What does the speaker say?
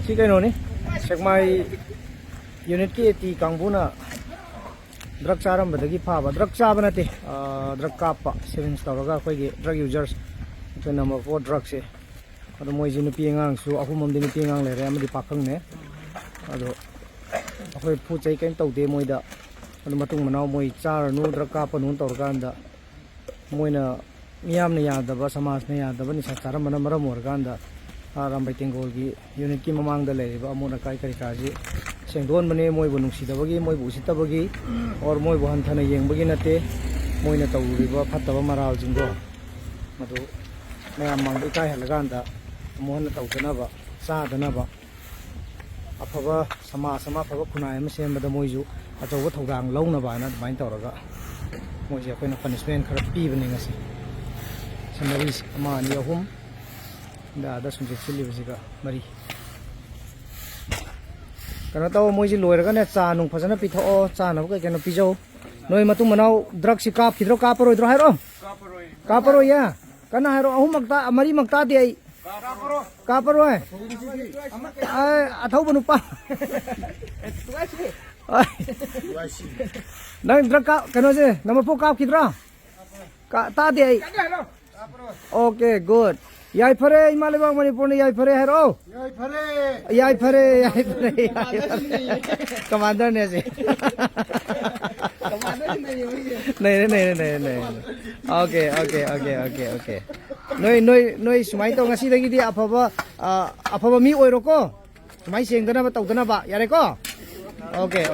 si cái nó ní chắc mai unit kia thì càng bún à drug cha ram badagi pha ba drug cha bana te drug kap pa syringe tawraga khoi gi drug users to number 4 drug se ado moi jinu pi ngang su ahumam dinu pi ngang le re amadi pakhang ne ado khoi phu chai kain tau de moi da ado matung manau moi char nu drug kap pa nu tawraga anda moi na miyam na ya da ba samaj na ya da ba ni sa charam mana maram mor ga anda ram bai tengol gi unit ki mamang da le ba amuna kai kai ka ji sengdon mane moi bu nungsi da bagi moi bu sita bagi or moi bu han thana yeng bagi nate moi na tawri ba phatta ba maral jingdo madu mayam mang bi kai halaga anda mon na taw dana ba sa dana ba afaba sama afaba khunai ma sem da moi ju achaw ba thogang launa ba na bain tawraga moi je koina punishment khara pi bani ngasi samari ama ni ahum da sum je chili basiga mari kana taw moi ji loiraga ne cha nung phajana pitho cha na ka kana pijo noi matung manau drug si kap khidro kaparoi dro hairo kaparoi ya kana hairo ahum makta mari makta de ai kaparoi ai athau banu pa nang drug ka kana je number 4 kap khidro ka ta de ai okay good yai phare imale bang manipur ne yai phare hairo yai phare commander ne se नहीं okay noi sumai to ngasi lagi di apa mi oiro ko sumai seng dana ba tau dana ba yare ko okay